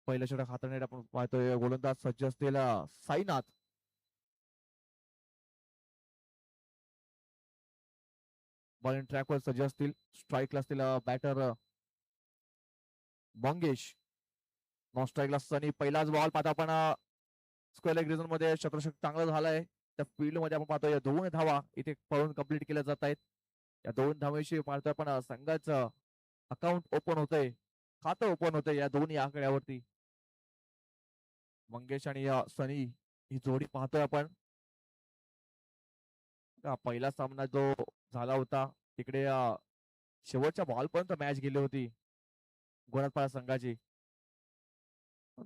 पहिल्या षटक हाताळण्यात आपण पाहतोय गोलंदाज सज्ज असलेला साईनाथ. बॉलिंग ट्रॅकवर सज्ज असतील. स्ट्राईकला असतील बॅटर मंगेश. नॉन स्ट्राईकला सनी. पहिलाच बॉल पाहता आपण स्क्वेअर लेग रिझन मध्ये क्षेत्ररक्षक चांगलं झालंय. त्या फील्ड मध्ये आपण पाहतोय 2 धावा इथे पळून कंप्लीट केल्या जात आहेत. या 2 धावेशी पाहतोय आपण संघाचं अकाउंट ओपन होतंय, खातं ओपन होतंय या दोन्ही आकड्यावरती. मंगेश आणि सनी ही जोडी पाहतोय आपण. पहिला सामना जो झाला होता तिकडे शेवटच्या बॉल पर्यंत मॅच गेली होती गोनादपाडा संघाची.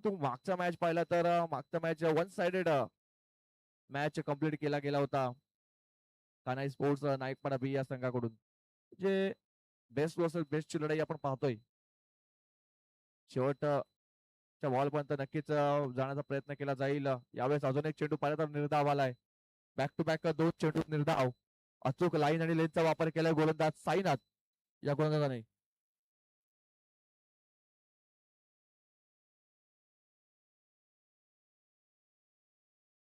तू मागचा मॅच पाहिला तर मागचा match one sided match complete केला गेला होता कानाई स्पोर्ट्स नाईकपाडा बी या संघाकडून. म्हणजे बेस्ट वर्सेस बेस्टची लढाई आपण पाहतोय. शेवटच्या बॉल पर्यंत नक्कीच जाण्याचा प्रयत्न केला जाईल. यावेळेस अजून एक चेंडू पाहिला तर निर्धाव आलाय. बॅक टू बॅक 2 चेंडू निर्धाव. अचूक लाईन आणि लेनचा वापर केलाय गोलंदाज साईनाथ या गोलंदाजाने.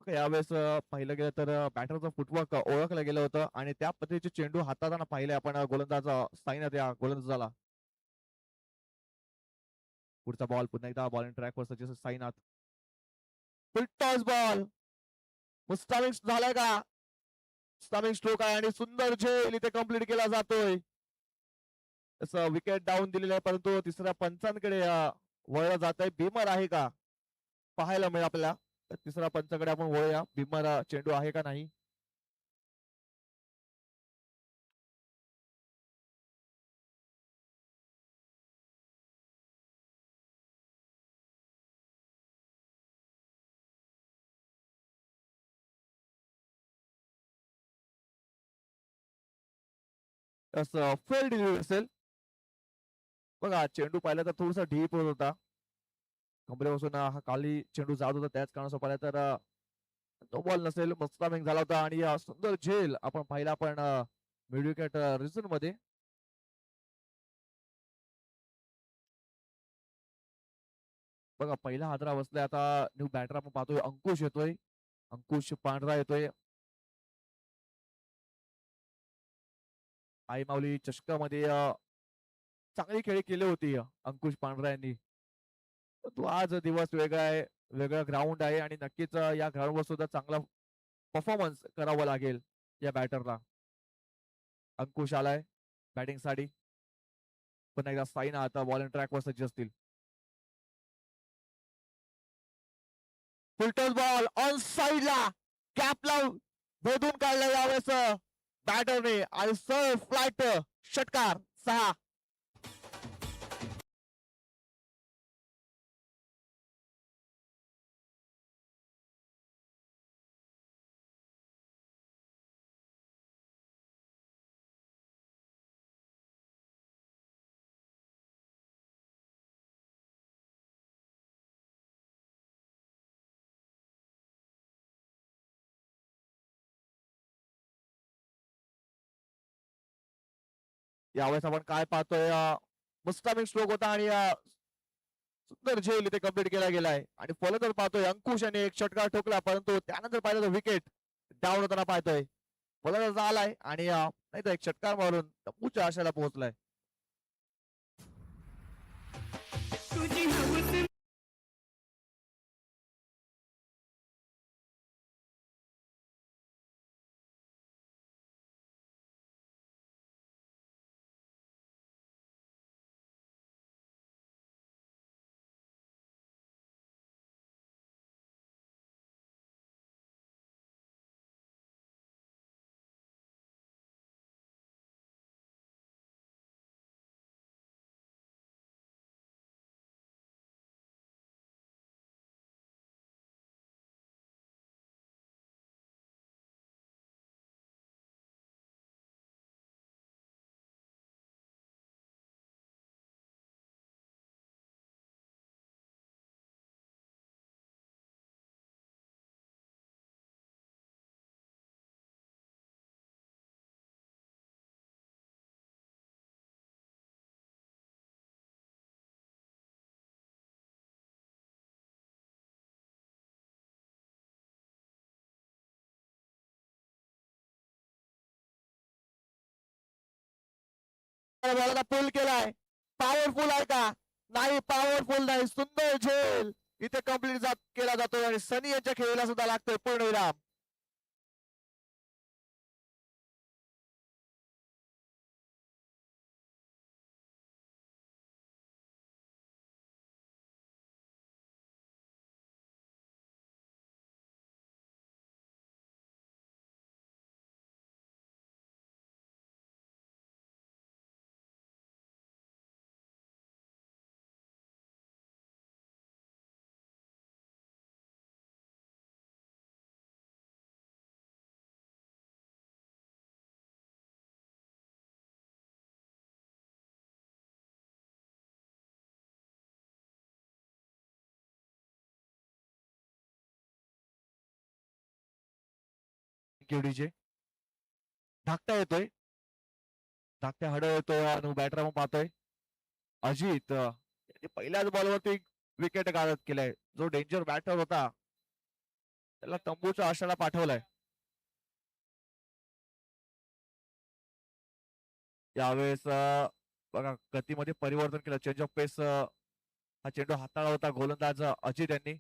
यावेळेस पाहिलं गेलं तर बॅटरचं फुटवर्क ओळखलं गेलं होतं आणि त्या पद्धतीचे चेंडू हाताळताना पाहिले आपण गोलंदाज साईनाथ या गोलंदाजाला. पुढचा बॉल पुन्हा एकदा बॉलिंग ट्रॅकवर सज्ज साईनाथ. Full toss ball. मुस्तामिक झालाय का? मुस्तामिक स्ट्रोक आहे आणि सुंदर झेल इथे कंप्लीट केला जातोय. तसं विकेट डाऊन दिलेलं आहे परंतु तिसऱ्या पंचांकडे वळलं जात आहे. भीमर आहे का पाहायला मिळेल आपल्याला. तिसऱ्या पंचाकडे आपण वळूया. भीमर चेंडू आहे का नाही. तसं फेल डिलिव्हरी असेल. बघा चेंडू पाहिला तर थोडासा डीप होत होता. कमरेपासून हा खाली चेंडू जात होता त्याच कारणाचं पाहिलं तर तो बॉल नसेल. मुस्तामिक झाला होता आणि सुंदर झेल आपण पाहिला आपण मिड विकेट रिझन मध्ये. बघा पहिला हादरा बसलाय. आता न्यू बॅटर आपण पाहतोय अंकुश येतोय. अंकुश पांढरा येतोय. आई माऊली चषकामध्ये चांगली खेळी केली होती अंकुश पांढरा यांनी. तो आज दिवस वेगळा आहे. वेगळा ग्राउंड आहे आणि नक्कीच या ग्राउंडवर सुद्धा चांगला परफॉर्मन्स करावा लागेल या बॅटरला. अंकुश आलाय बॅटिंग साठी. पुन्हा एकदा साईना आता बॉलिंग ट्रॅकवर सज्ज असतील. फुलटॉस बॉल ऑन साईडला कॅपला भेदून काढला यावेळेस बॅटरने आणि सर फ्लाइट षटकार 6. यावेळेस आपण काय पाहतोय मुस्तामिक स्ट्रोक होता आणि सुंदर झेल इथे कंप्लीट केला गेलाय आणि फलंदाज पाहतोय अंकुश याने एक षटकार ठोकला परंतु त्यानंतर पाहिलं तर विकेट डाऊन होताना पाहतोय. फलंदाज आलाय आणि नाही तर एक षटकार मारून टप्पूच्या आशाला पोहोचलाय. बॉलला पुल केलाय. पॉवरफुल आहे का? नाही, पॉवरफुल नाही. सुंदर झेल इथे कंप्लीट केला जातो आणि सनी यांच्या खेळीला सुद्धा लागतोय पूर्णविराम. डीजे धाकटा येतोय. धाकट्या हड येतोय आणि बॅटर आपण पाहतोय अजित पहिल्याच बॉलवरती विकेट गाळत केलाय. जो डेंजर बॅटर होता त्याला तंबूच्या आशाला पाठवलाय. यावेळेस बघा गतीमध्ये परिवर्तन केलं. चेंज ऑफ पेस हा चेंडू हाताळा होता गोलंदाज अजित यांनी.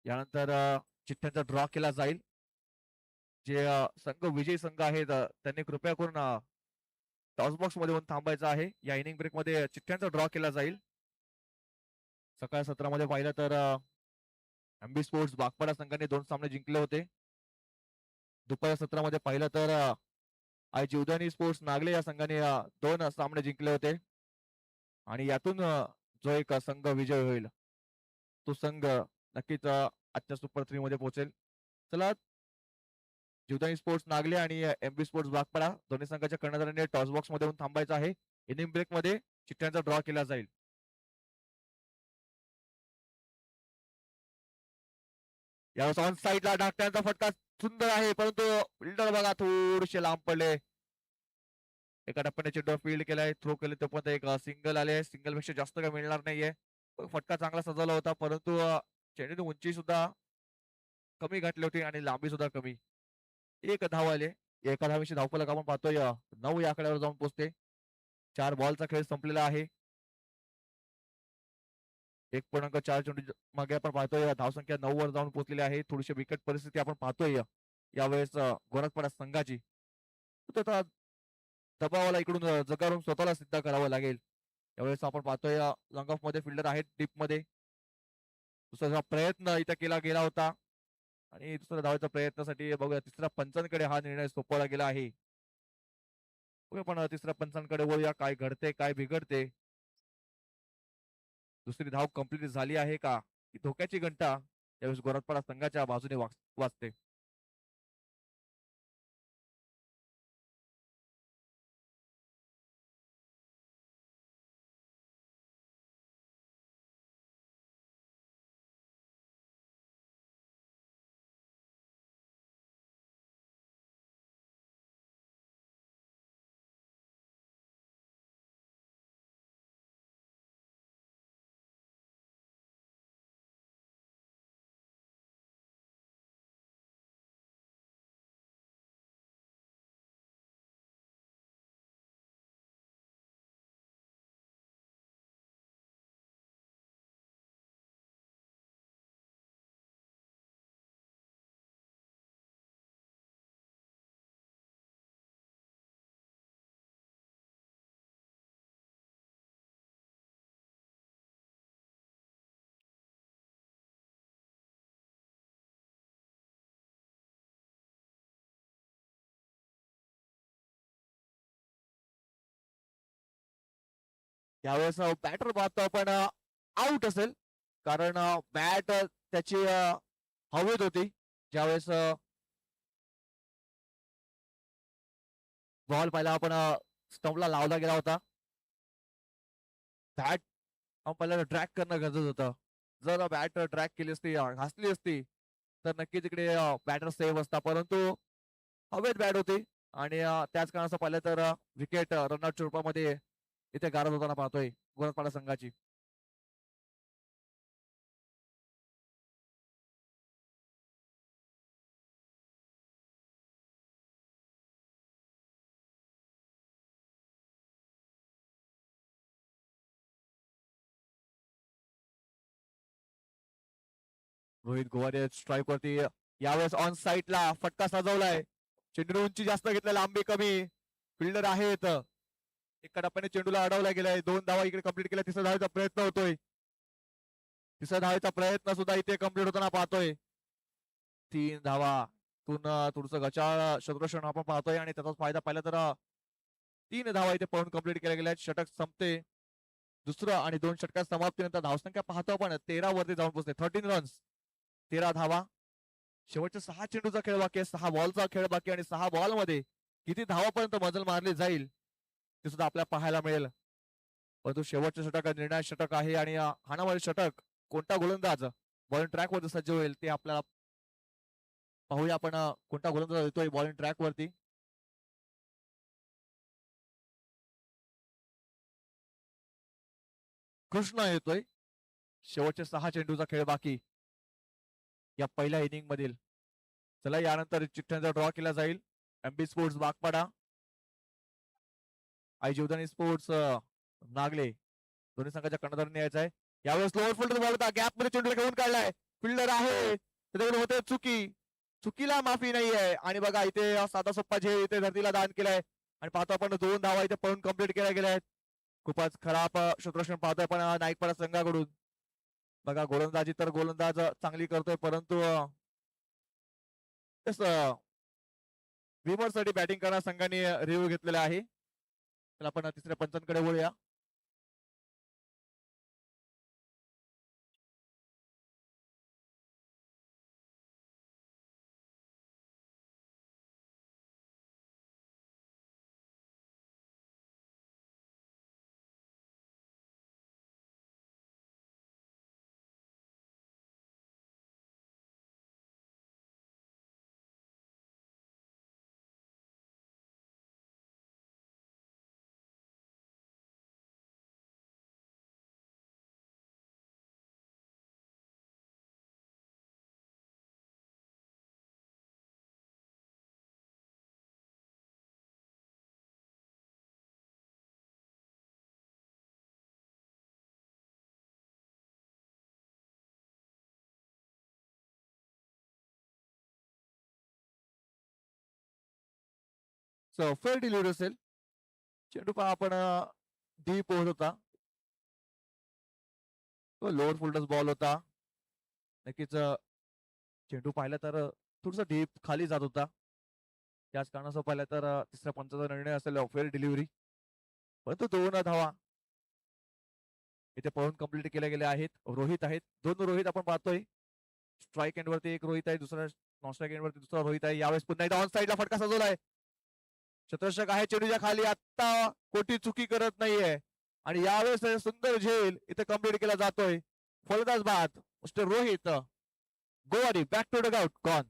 यानंतर चिठ्ठ्यांचा ड्रॉ केला जाईल. जे संघ विजयी संघ आहेत त्यांनी कृपया करून टॉस बॉक्स मध्ये येऊन थांबायचं आहे. या इनिंग ब्रेक मध्ये चिठ्ठ्यांचा ड्रॉ केला जाईल. सकाळ सत्रामध्ये पाहिलं तर एमबी स्पोर्ट्स बागपाडा संघाने 2 सामने जिंकले होते. दुपारच्या सत्रामध्ये पाहिलं तर आई जीवदानी स्पोर्ट्स नागले या संघाने 2 सामने जिंकले होते. आणि यातून जो एक संघ विजय होईल तो संघ नक्कीच आजच्या सुपर 3 मध्ये पोहोचेल. चला, जीवदानी स्पोर्ट्स नागले आणि एमबी स्पोर्ट्स बागपाडा दोन्ही संघाच्या कर्णधारांनी टॉस बॉक्स मध्ये येऊन थांबायचं आहे. इनिंग ब्रेक मध्ये चिठ्ठ्यांचा ड्रॉ केला जाईल. यावेळेस ऑन साईडला धाकट्यांचा फटका सुंदर आहे, परंतु फिल्डर बघा थोडेसे लांब पडले. एका टप्प्याने चेंडू फील्ड केलाय, थ्रो केले तो पण एक सिंगल आले. सिंगल पेक्षा जास्त काही मिळणार नाहीये. फटका चांगला सजवला होता, परंतु चेंडूची उंची सुद्धा कमी घातली होती आणि लांबी सुद्धा कमी. एक धाव आले. एका धावेची धावफलक आपण पाहतोय 9 या आकड्यावर जाऊन पोहोचते. 4 बॉलचा खेळ संपलेला आहे. 1.4 चेंडू मागे आपण पाहतोय धावसंख्या 9 वर जाऊन पोहोचलेली आहे. थोडीशी विकट परिस्थिती आपण पाहतोय यावेळेस गोरखपाडा संघाची. आता दबावाला इकडून जगारून स्वतःला सिद्ध करावं लागेल. यावेळेस आपण पाहतोय लॉंग ऑफ मध्ये फिल्डर आहेत डीप मध्ये. दुसरा प्रयत्न इथं केला गेला होता आणि दुसऱ्या धावेच्या प्रयत्नासाठी बघूया तिसऱ्या पंचांकडे हा निर्णय सोपवला गेला आहे. बघूया पण तिसऱ्या पंचांकडे वळूया, काय घडते काय बिघडते. दुसरी धाव कंप्लीट झाली आहे का? ही धोक्याची घंटा यावेळेस गोरखपाडा संघाच्या बाजूने वाजते. यावेळेस बॅटर पाहतो आपण आउट असेल, कारण बॅट त्याची हवेत होती ज्यावेळेस बॉल पहिला आपण स्टंपला लावला गेला होता. बॅट पहिल्यांदा ड्रॅग करणं गरजेचं होतं. जर बॅट ड्रॅग केली असती, घासली असती, तर नक्कीच इकडे बॅटर सेव्ह असता, परंतु हवेत बॅट होती आणि त्याच कारणाचं पाहिलं तर विकेट रनआउटच्या रूपामध्ये इथे गारद होताना पाहतोय गोरखपाडा संघाची. रोहित गोवारी स्ट्राईक वरती यावेळेस ऑन साईडला फटका सजवलाय. चेंडू उंची जास्त घेतलाय, लांबी कमी. फिल्डर आहेत. एका टप्प्याने चेंडूला अडवला गेलाय. 2 धावा इकडे कंप्लीट केल्या. तिसऱ्या धावेचा प्रयत्न होतोय. तिसऱ्या धावेचा प्रयत्न सुद्धा इथे कंप्लीट होताना पाहतोय. 3 धावा थोडस गचाळ क्षेत्ररक्षण आपण पाहतोय आणि त्याचा फायदा पाहिला तर 3 धावा इथे पळून कंप्लीट केल्या गेल्या. षटक संपते. दुसरं आणि 2 षटकात समाप्तीनंतर धावसंख्या पाहतो आपण 13 वरती जाऊन पोहोचते. 13 रन्स, 13 धावा. शेवटच्या 6 चेंडूचा खेळ बाकी आहे, 6 बॉलचा खेळ बाकी आणि 6 बॉल मध्ये किती धावापर्यंत मजल मारली जाईल ते सुद्धा आपल्याला पाहायला मिळेल. परंतु शेवटचं षटक निर्णायक षटक आहे आणि हाणामारी षटक कोणता गोलंदाज बॉलिंग ट्रॅक वरती सज्ज होईल ते आपल्याला पाहूया. आपण कोणता गोलंदाज येतोय बॉलिंग ट्रॅक वरती. कृष्णा येतोय. शेवटचे 6 चेंडूचा खेळ बाकी या पहिल्या इनिंग मधील. चला यानंतर चिठ्ठ्यांचा ड्रॉ केला जाईल. एमबी स्पोर्ट्स बागपाडा, आई जीवदानी स्पोर्ट्स नागले दोन्ही संघाच्या कर्णधारांनी यायचं आहे. यावेळेस लोअर फिल्डर बॉल होता, गॅप मध्ये चेंडू घेऊन काढलाय. फिल्डर आहे त्याच्याकडे होते चुकी, चुकीला माफी नाही आहे. आणि बघा इथे साधा सोप्पा झेल इथे धरतीला दान केलाय आणि पाहतो आपण 2 धावा इथे पळून कंप्लीट केल्या गेल्या आहेत. खूपच खराब क्षेत्ररक्षण पाहतोय पण नाईकपाडा संघाकडून. बघा गोलंदाजी तर गोलंदाज चांगली करतोय परंतु विमर साठी बॅटिंग करणाऱ्या संघाने रिव्ह्यू घेतलेला आहे. तर आपण तिसऱ्या पंचांकडे वळूया. फेअर डिलिव्हरी असेल. चेंडू पहा आपण डीप पोहोच होता. तो लोअर फोल्डर्स बॉल होता. नक्कीच चेंडू पाहिला तर थोडस डीप खाली जात होता. त्याच कारणासह पाहिलं तर तिसऱ्या पंचाचा निर्णय असेल फेअर डिलिव्हरी. परंतु 2 धावा इथे पळून कंप्लीट केल्या गेल्या आहेत. रोहित आहेत, 2 रोहित आपण पाहतोय. स्ट्राईक एंड वरती एक रोहित आहे, दुसरा नॉन स्ट्राईक एंड वरती दुसरा रोहित आहे. यावेळेस पुन्हा एकदा ऑन साईडला फटका सजवलाय. शतरक्षक आहे चेंडूच्या खाली, आता कोटी चुकी करत नाहीये आणि यावेळेस सुंदर झेल इथे कंप्लीट केला जातोय. फलंदाज बाद Mister Rohit Gowari back to dugout gone.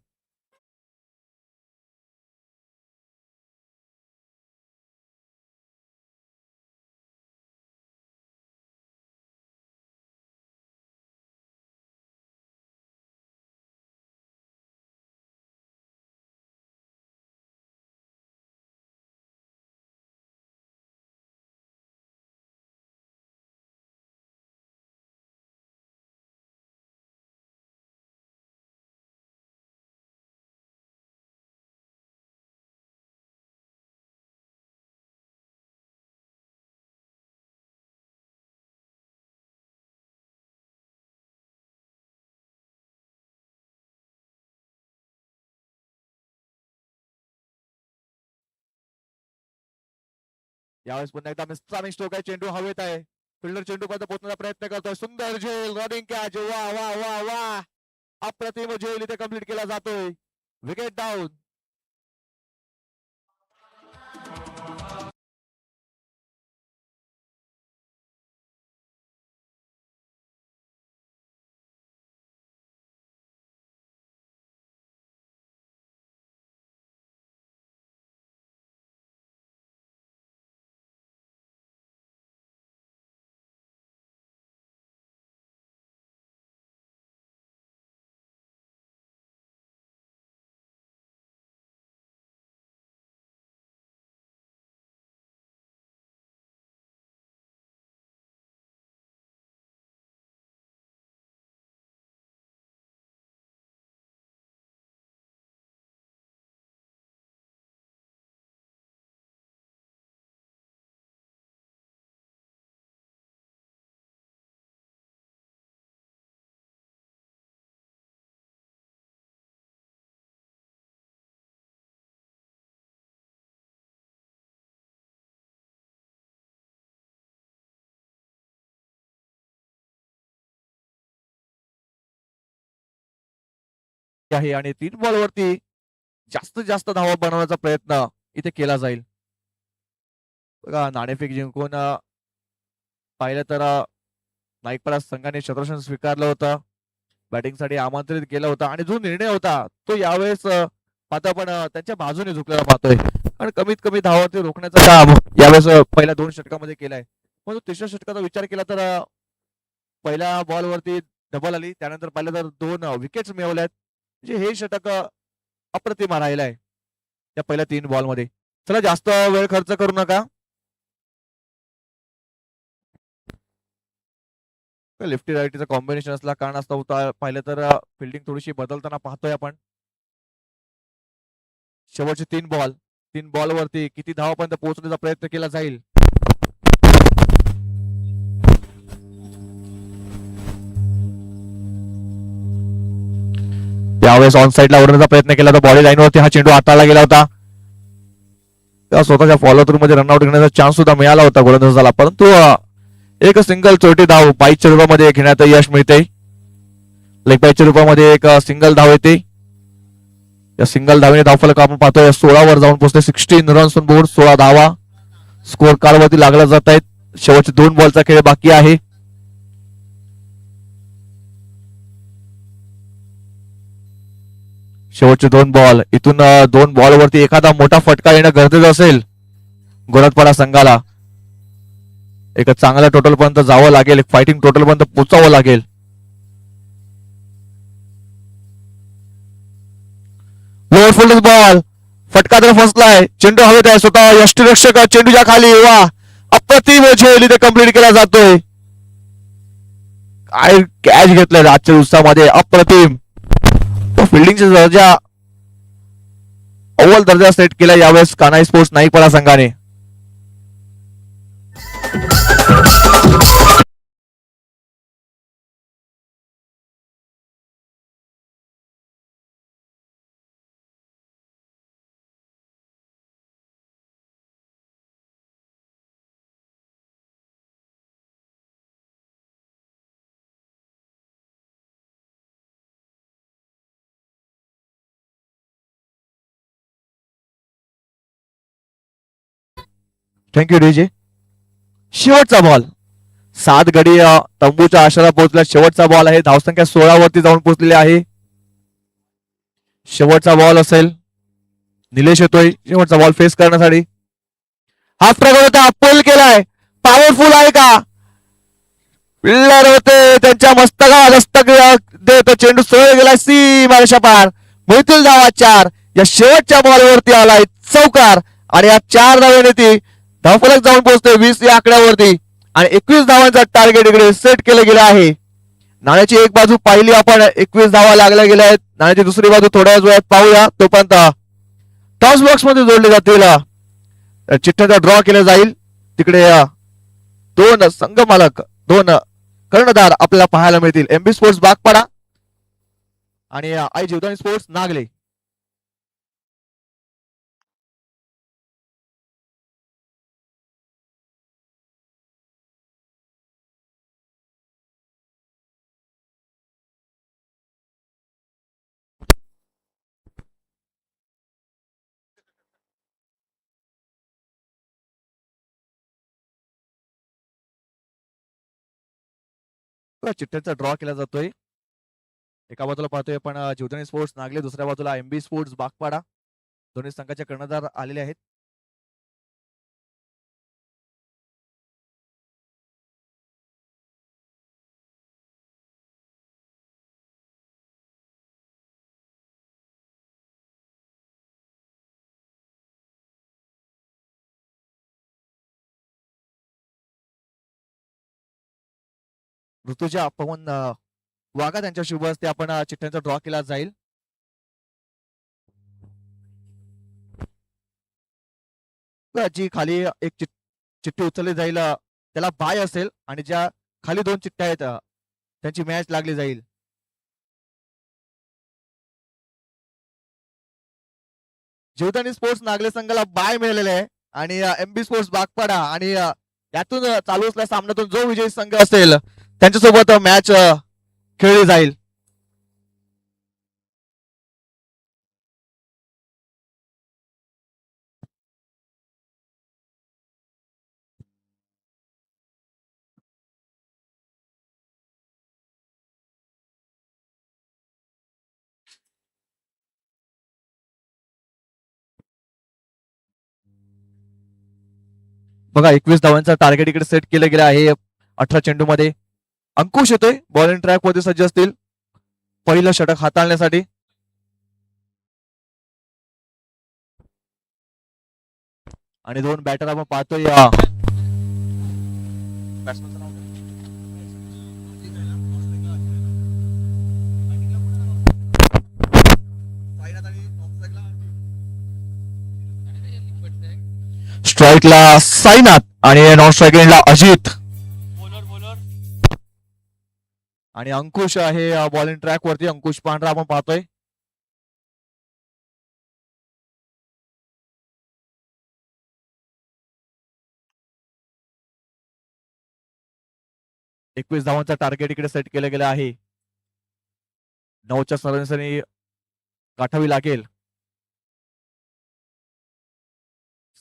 यावेळेस पुन्हा एकदा मिस्ट्रामिक स्ट्रोक आहे, चेंडू हवेत आहे. फिल्डर चेंडू पर्यंत पोहोचण्याचा प्रयत्न करतोय. सुंदर झेल, रनिंग कॅच, वा वा वा वा, अप्रतिम झेल इथे कंप्लीट केला जातोय. Wicket down. आहे आणि 3 बॉलवरती जास्तीत जास्त धावा बनवण्याचा प्रयत्न इथे केला जाईल. बघा नाणेफेक जिंकून पाहिलं तर नाईकपाडा संघाने क्षेत्ररक्षण स्वीकारलं होतं. बॅटिंगसाठी आमंत्रित केलं होतं आणि जो निर्णय होता तो यावेळेस पाहता आपण त्यांच्या बाजूने झुकलेला पाहतोय आणि कमीत कमी धावा ते रोखण्याचं काम यावेळेस पहिल्या 2 षटकामध्ये केलाय. पण तिसऱ्या षटकाचा विचार केला तर पहिल्या बॉलवरती डबल आली, त्यानंतर पाहिलं तर 2 विकेट्स मिळवल्यात. म्हणजे हे षटक अप्रतिम राहिलंय त्या पहिल्या 3 बॉलमध्ये. चला जास्त वेळ खर्च करू नका. लेफ्टी राईटीचं कॉम्बिनेशन असला कारणास्तव पाहिलं तर फिल्डिंग थोडीशी बदलताना पाहतोय आपण. शेवटचे 3 बॉलवरती किती धावापर्यंत पोहोचण्याचा प्रयत्न केला जाईल. यावेळेस ऑन साईडला उडवण्याचा प्रयत्न केला तर बॉडी लाईनवरती हा चेंडू हाताळला गेला होता. स्वतःच्या फॉलो थ्रू मध्ये रनआउट घेण्याचा चान्स सुद्धा मिळाला होता गोलंदाजाला, परंतु एक सिंगल छोटी धाव पाईच्या रूपामध्ये घेण्यात यश मिळते. लेग पाईच्या रूपामध्ये एक सिंगल धाव येते. या सिंगल धावेने धावफलक आपण पाहतोय 16 वर जाऊन पोहोचते. 16 रन्स ऑन बोर्ड, 16 धावा स्कोर कार्ड वरती लागला जात आहेत. शेवटचे 2 बॉलचा खेळ बाकी आहे. शेवटचे 2 बॉल. इथून 2 बॉलवरती एखादा मोठा फटका येणं गरजेचं असेल गोरखपाडा संघाला. एक चांगल्या टोटल पर्यंत जावं लागेल, एक फायटिंग टोटल पर्यंत पोचावं लागेल. लोअर फुल्डर बॉल, फटका तर फसलाय, चेंडू हवेत आहे. स्वतः यष्टीरक्षक चेंडूच्या खाली. वा, अप्रतिम झेल इथे कंप्लीट केला जातोय. काय कॅच घेतलाय आजच्या दिवसामध्ये, अप्रतिम. फिल्डिंगचा दर्जा अव्वल दर्जा सेट केला यावेळेस कान्हाई स्पोर्ट्स नाईकपाडा संघाने. Thank you DJ. शेवटचा बॉल, 7 गडी तंबूच्या आशाला पोहोचला. शेवटचा बॉल आहे, धावसंख्या 16 वरती जाऊन पोहोचलेली आहे. शेवटचा बॉल असेल, निलेश येतोय शेवटचा बॉल फेस करण्यासाठी. हाफ ट्रॅक होता, पुल केलाय, पॉवरफुल आहे का? फिल्डर होते त्यांच्या मस्तकाला दस्तक देत चेंडू सरळ गेलाय सीमारेषा पार. मिळतील धावा 4. या शेवटच्या बॉलवरती आलाय चौकार आणि या 4 धावांनी ती धावफलक जाऊन पोहोचते 20 या आकड्यावरती आणि 21 धावांचा टार्गेट इकडे सेट केलं गेलं आहे. नाण्याची एक बाजू पाहिली आपण, 21 धावा लागल्या गेल्या आहेत. नाण्याची दुसरी बाजू थोड्या वेळात पाहूया. तोपर्यंत टॉस बॉक्स मध्ये जोडले जातील, चिठ्ठ्याचा ड्रॉ केला जाईल. तिकडे 2 संघ मालक, 2 कर्णधार आपल्याला पाहायला मिळतील. एमबी स्पोर्ट्स बागपाडा आणि आई जीवदानी स्पोर्ट्स नागले. चिठ्ठ्यांचा ड्रॉ केला जातोय. एका बाजूला पाहतोय आपण जीवदानी स्पोर्ट्स नागले, दुसऱ्या बाजूला एमबी स्पोर्ट्स बागपाडा. दोन्ही संघाचे कर्णधार आलेले आहेत. ऋतुजा पवन वाघा त्यांच्या शुभ हस्ते आपण चिठ्ठ्यांचा ड्रॉ केला जाईल. जी खाली एक चिठ्ठी उचलली जाईल त्याला बाय असेल आणि ज्या खाली 2 चिठ्ठ्या आहेत त्यांची मॅच लागली जाईल. जीवदानी स्पोर्ट्स नागले संघाला बाय मिळालेले आहे आणि एमबी स्पोर्ट्स बागपाडा आणि यातून चालू असलेल्या सामन्यातून जो विजयी संघ असेल त्यांच्यासोबत मॅच खेळली जाईल. बघा 21 धावांचा टार्गेट इकडे सेट केलं गेलं आहे 18 चेंडू मध्ये. अंकुश येतोय बॉलिंग ट्रॅक मध्ये सज्ज असतील पहिलं षटक हाताळण्यासाठी. आणि दोन बॅटर आपण पाहतोय स्ट्राईकला साईनाथ आणि नॉन स्ट्राईकला अजित. आणि अंकुश आहे बॉलिंग ट्रॅक वरती. अंकुश पांढरा आपण पाहतोय. एकवीस धावांचा टार्गेट इकडे सेट केलं गेलं आहे. 9च्या सरासरी गाठावी लागेल.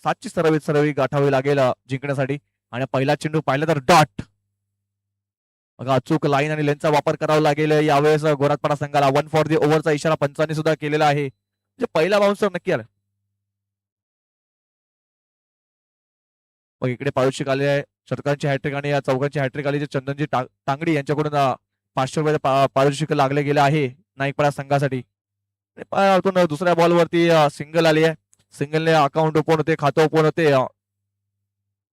7ची सरावी गाठावी लागेल जिंकण्यासाठी. आणि पहिला चेंडू पाहिला तर डॉट. बघा अचूक लाईन आणि लेनचा वापर करावा लागेल यावेळेस गोरातपाडा संघाला. 1 फॉर दी ओव्हरचा इशारा पंचांनी सुद्धा केलेला आहे. म्हणजे पहिला बाउन्सर नक्की आला. मग इकडे पारितोषिक आले आहे. षटकांची हॅट्रिक आणि या चौघांची हॅट्रिक आली. चंदनजी तांगडी यांच्याकडून 500 रुपयाचे पारितोषिक लागले गेले आहे नाईकपाडा संघासाठी. दुसऱ्या बॉलवरती सिंगल आली आहे. सिंगलने अकाउंट ओपन होते, खातं ओपन होते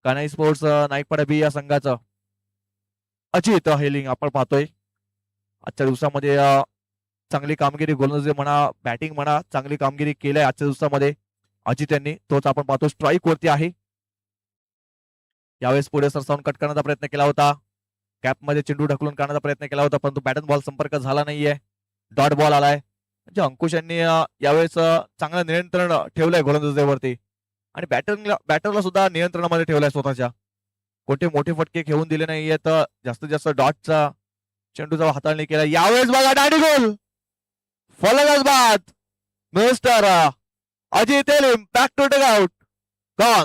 कानाई स्पोर्ट्स नाईकपाडा बी या संघाचं. अजित हेलिंग आपण पाहतोय आजच्या दिवसामध्ये चांगली कामगिरी गोलंदाजी म्हणा बॅटिंग म्हणा चांगली कामगिरी केली आहे आजच्या दिवसामध्ये अजित यांनी. तोच आपण पाहतो स्ट्राईक वरती आहे. यावेळेस पुढे सरसावून कट करण्याचा प्रयत्न केला होता. कॅप मध्ये चेंडू ढकलून काढण्याचा प्रयत्न केला होता परंतु बॅट बॉल संपर्क झाला नाहीये. डॉट बॉल आलाय. म्हणजे अंकुश यांनी यावेळेस चांगलं नियंत्रण ठेवलंय गोलंदाजीवरती. आणि बॅटरला सुद्धा नियंत्रणामध्ये ठेवलाय स्वतःच्या. कोणते मोठे फटके घेऊन दिले नाहीये तर जास्तीत जास्त डॉटचा चेंडूचा हाताळणी केला. यावेळेस बघा डाडी गोल फलंदाज बाद मिस्टर अजित एलिम back to dugout gone.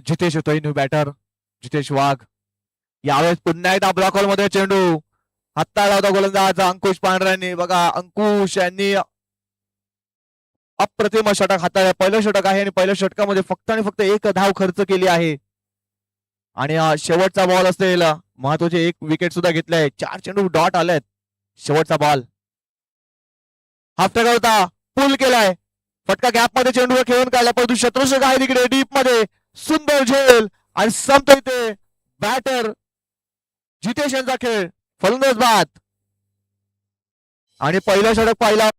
Jitesh येतोय न्यू बॅटर जितेश वाघ. यावेळेस पुन्हा एकदा ब्लॉक होल मध्ये चेंडू हाताळला होता गोलंदाज अंकुश पांढऱ्यांनी. बघा अंकुश यांनी अप्रतिम षटक हाताळलं. पहिलं षटक आहे आणि पहिल्या षटकामध्ये फक्त आणि फक्त एक धाव खर्च केली आहे. आणि शेवटचा बॉल असेल महत्वाचे एक विकेट सुद्धा घेतलाय. 4 चेंडू डॉट आलेत. शेवटचा बॉल हाफ टका होता पुल केलाय. फटका गॅप मध्ये चेंडू खेळून काढला परंतु शत्रुषक आहे तिकडे डीप मध्ये. सुंदर झेल आणि संपतो इथे बॅटर जितेश यांचा खेळ फलंदाज बाद. आणि पहिला षटक पाहिला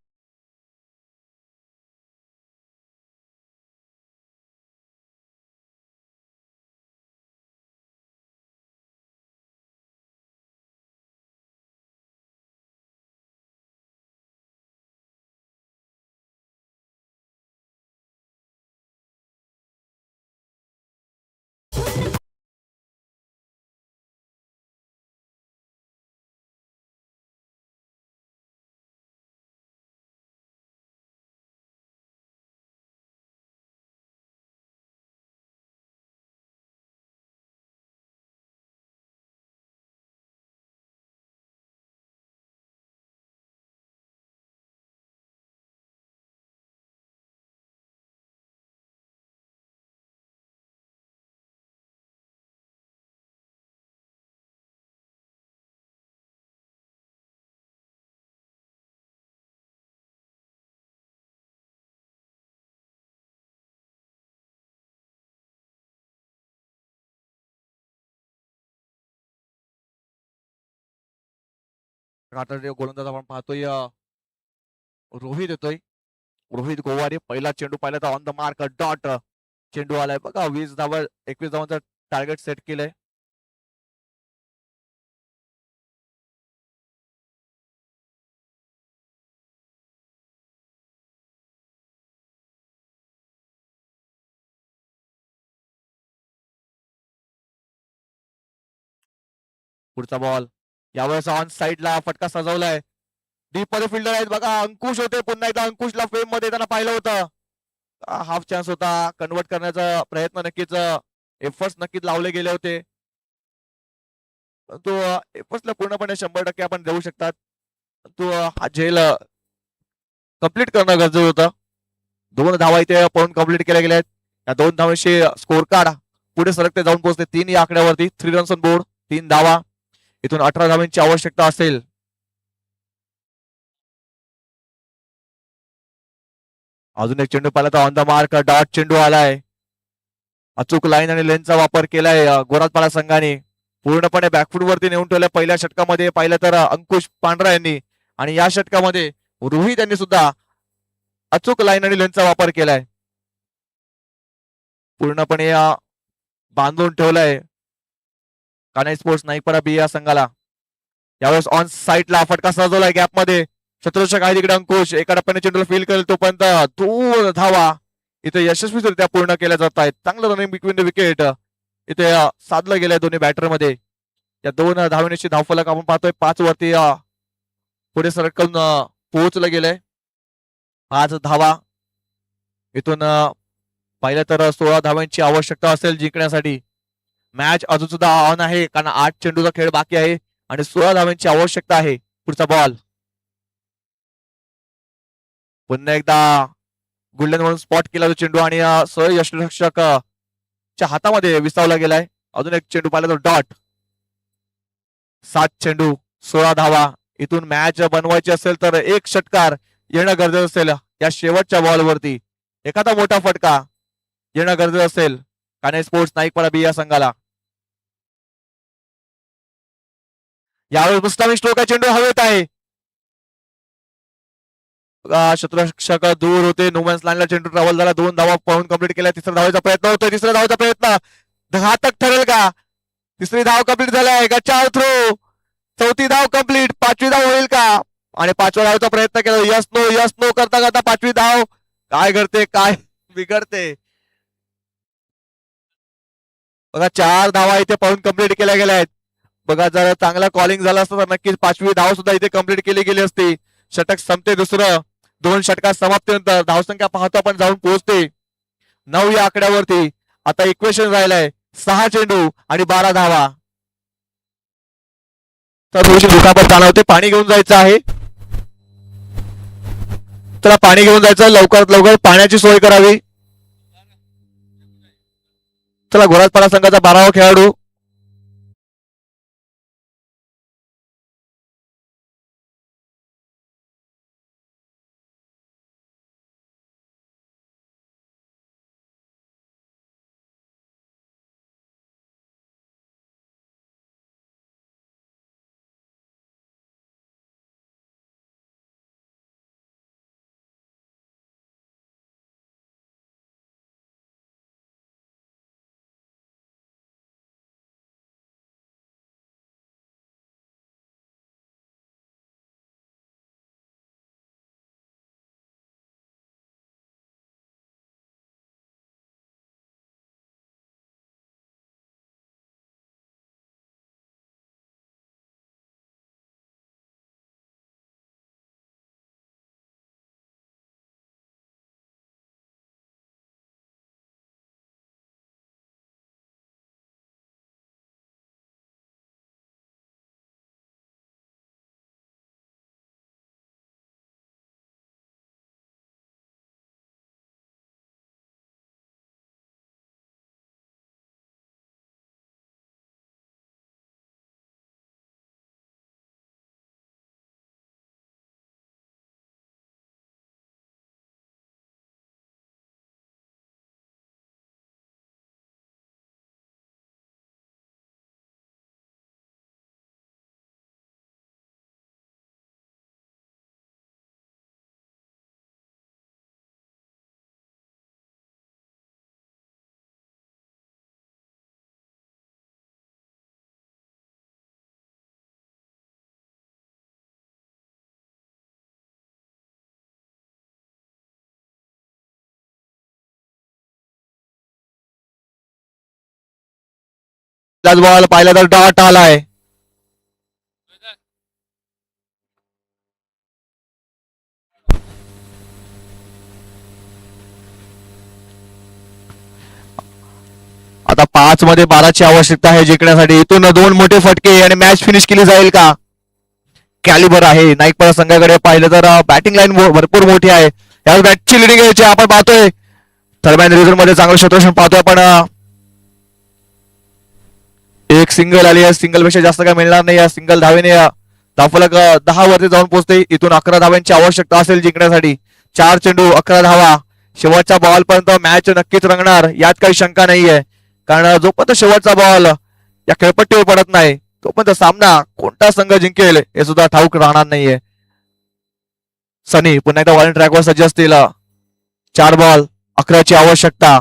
गोलंदाज आपण पाहतोय रोहित येतोय. रोहित गोवारी पहिला चेंडू पाहिला तर ऑन द मार्क डॉट चेंडू आलाय बघा. 20 धावा 21 धावांचं टार्गेट सेट केलंय. पुढचा बॉल यावेळेस ऑन साइडला फटका सजवलाय. डीप मध्ये फिल्डर आहेत बघा. अंकुश होते पुन्हा एकदा. अंकुशला फेम मध्ये त्यांना पाहिलं होतं. हाफ चान्स होता. कन्वर्ट करण्याचा प्रयत्न नक्कीच एफर्ट्स नक्कीच लावले गेले होते. तो एफर्ट्सला पूर्णपणे 100% आपण देऊ शकतात. तो हा झेल कंप्लीट करणं गरजेचं होतं. 2 धावा इथे पळून कंप्लीट केल्या गेल्या आहेत. या 2 धावांशी स्कोर कार्ड पुढे सरकते जाऊन पोहोचते 3 या आकड्यावरती. 3 रन्स ऑन बोर्ड 3 धावा. इथून 18 धावांची आवश्यकता असेल. अजून एक चेंडू पाहिला तर ऑन द मार्क डॉट चेंडू आलाय. अचूक लाईन आणि लेनचा वापर केलाय गोरातपाडा संघाने. पूर्णपणे बॅकफूट वरती नेऊन ठेवलाय. पहिल्या षटकामध्ये पाहिलं तर अंकुश पांढरा यांनी आणि या षटकामध्ये रोहित यांनी सुद्धा अचूक लाईन आणि लेनचा वापर केलाय. पूर्णपणे बांधून ठेवलाय कान्हाई स्पोर्ट्स नाईकपाडा बी या संघाला. यावेळेस ऑन साईडला फटका सजवलाय गॅप मध्ये. शत्रुच्या काही तिकडे अंकुश एका टप्प्याने चेंडूला फील करेल तोपर्यंत दूर धावा इथे यशस्वीरित्या पूर्ण केल्या जात आहेत. चांगलं रनिंग बिटवीन द विकेट इथे साधलं गेलंय दोन्ही बॅटर मध्ये. या 2 धावण्याची धावफलक आपण पाहतोय 5 वरती पुढे सरकून पोहोचलं गेलंय. 5 धावा इथून पाहिलं तर 16 धावांची आवश्यकता असेल जिंकण्यासाठी. मॅच अजून सुद्धा ऑन आहे कारण 8 चेंडूचा खेळ बाकी आहे आणि 16 धावांची आवश्यकता आहे. पुढचा बॉल पुन्हा एकदा गुल्डन म्हणून स्पॉट केला तो चेंडू आणि सह यष्टिरक्षक च्या हातामध्ये विसावला गेलाय. अजून एक चेंडू पाहिला तो डॉट. 7 चेंडू 16 धावा. इथून मॅच बनवायची असेल तर एक षटकार येणं गरजेचं असेल. या शेवटच्या बॉलवरती एखादा मोठा फटका येणं गरजेचं असेल कान्हाई स्पोर्ट्स नाईकपाडा बी या संघाला. यावेळी मुस्तामी स्ट्रोक चेंडू हवेत आहे. शत्रुरक्षक दूर होते. नुमॅन्स लाईनला चेंडू ट्रॅव्हल झाला. 2 धावा पळून कंप्लीट केल्या. तिसऱ्या धावाचा प्रयत्न होतोय. तिसऱ्या धावाचा प्रयत्न घातक ठरेल का? तिसरी धाव कंप्लीट झालाय. गच्चावर थ्रो. चौथी धाव कंप्लीट. 5वी धाव होईल का? आणि 5व्या धावचा प्रयत्न केला. यस नो करता करता 5वी धाव काय घडते काय बिघडते बघा. 4 धावा इथे पळून कंप्लीट केल्या गेल्या आहेत. बघा जर चांगला कॉलिंग झाला असतं तर नक्कीच 5वी धाव सुद्धा इथे कंप्लीट केली गेली असती. षटक संपते दुसरं. 2 षटकात समाप्तीनंतर धावसंख्या पाहतो आपण जाऊन पोहोचते 9 या आकड्यावरती. आता इक्वेशन राहिलंय 6 चेंडू आणि 12 धावा. तर थोडीशी दुखापत जाणवते. पाणी घेऊन जायचं आहे. चला पाणी घेऊन जायचं. लवकरात लवकर पाण्याची सोय करावी. चला घोरातपाडा संघाचा 12वा खेळाडू बॉल पाहिला तर डॉट आलाय. आता 5 मध्ये 12ची आवश्यकता आहे जिंकण्यासाठी. इथून 2 मोठे फटके आणि मॅच फिनिश केली जाईल का? कॅलिबर आहे नाईकपाडा संघाकडे. पाहिलं तर बॅटिंग लाईन भरपूर मोठी आहे. याच बॅटची लिडिंग घ्यायची आपण पाहतोय. दरम्यान रिझल्ट मध्ये चांगलं क्षेत्ररक्षण पाहतोय आपण. एक सिंगल आली आहे. सिंगल पेक्षा जास्त काय मिळणार नाही. या सिंगल धावेने धावफलक 10 वरती जाऊन पोहोचते. इथून 11 धाव्यांची आवश्यकता असेल जिंकण्यासाठी. 4 चेंडू 11 धावा. शेवटच्या बॉल पर्यंत मॅच नक्कीच रंगणार यात काही शंका नाहीये. कारण जोपर्यंत शेवटचा बॉल या खेळपट्टीवर पडत नाही तोपर्यंत सामना कोणता संघ जिंकेल हे सुद्धा ठाऊक राहणार नाहीये. सनी पुन्हा एकदा बॉलिंग ट्रॅकवर सज्ज असतील. 4 बॉल 11ची आवश्यकता.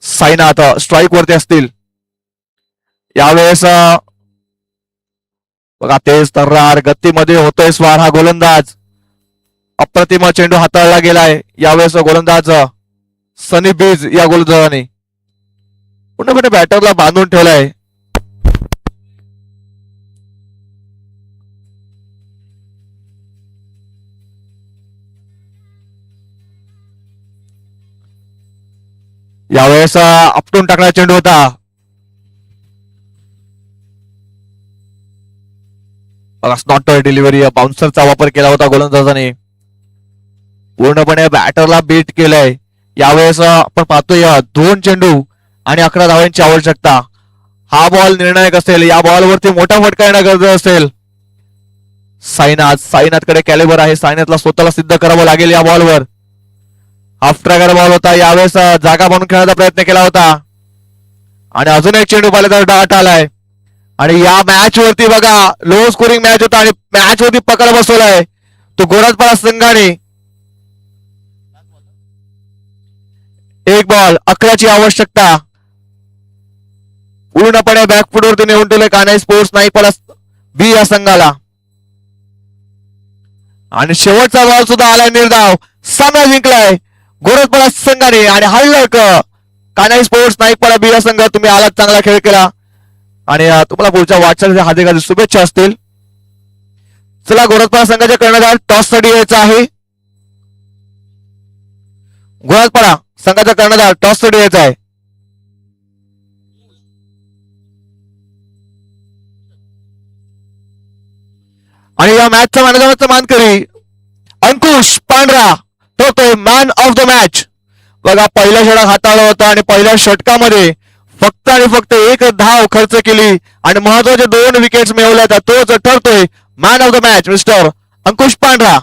साईनाथ स्ट्राईक वरती असतील यावेळेस. बघा तेज तर्रार गतीमध्ये होतोय स्वार हा गोलंदाज. अप्रतिम चेंडू हाताळला गेलाय यावेळेस. गोलंदाज सनी बीज या गोलंदाजाने पूर्णपणे बॅटरला बांधून ठेवलाय. यावेळेस आपटून टाकणारा चेंडू होता. नॉट डिलिव्हरी बाउन्सरचा वापर केला होता गोलंदाजाने. पूर्णपणे बॅटरला बीट केलंय. यावेळेस आपण पाहतोय 2 चेंडू आणि 11 धावांची आवश्यकता. हा बॉल निर्णायक असेल. या बॉलवरती मोठा फटका येणं गरजेचं असेल. साईनाथ कडे कॅलिबर आहे. साईनाथला स्वतःला सिद्ध करावं लागेल या बॉलवर. हाफ ट्रॅगर बॉल होता. यावेळेस जागा बनवून खेळण्याचा प्रयत्न केला होता आणि अजून एक चेंडू पाहिला तर डाट आलाय. आणि या मॅच वरती बघा लो स्कोरिंग मॅच होता आणि मॅच वरती पकड बसवलाय तो गोरजपाडा संघाने. 1 बॉल 11ची आवश्यकता. पूर्णपणे बॅकफुट वरती नेऊन ठेवले कान्हाई स्पोर्ट्स नाईकपाडा बी या संघाला. आणि शेवटचा बॉल सुद्धा आलाय निर्धाव. सामना जिंकलाय गोरजपाडा संघाने. आणि हल्लक कान्हाई स्पोर्ट्स नाईकपाडा बी या संघ तुम्ही आलात. चांगला खेळ केला आणि तुम्हाला पुढच्या वाटचालीच्या हार्दिक शुभेच्छा असतील. चला गोरजपाडा संघाच्या कर्णधार टॉस साठी यायचा आहे. गोरजपाडा संघाचा कर्णधार टॉस साठी यायचा आहे. आणि या मॅचचा मॅनेजरचा मानकरी अंकुश पांढरा ठरतोय मॅन ऑफ द मॅच. बघा पहिला षटक हाताळला होता आणि पहिल्या षटकामध्ये फक्त आणि फक्त 1 धाव खर्च केली आणि महत्वाचे 2 विकेट्स मिळवल्या. तोच ठरतोय man of the match mister Ankush पांढरा.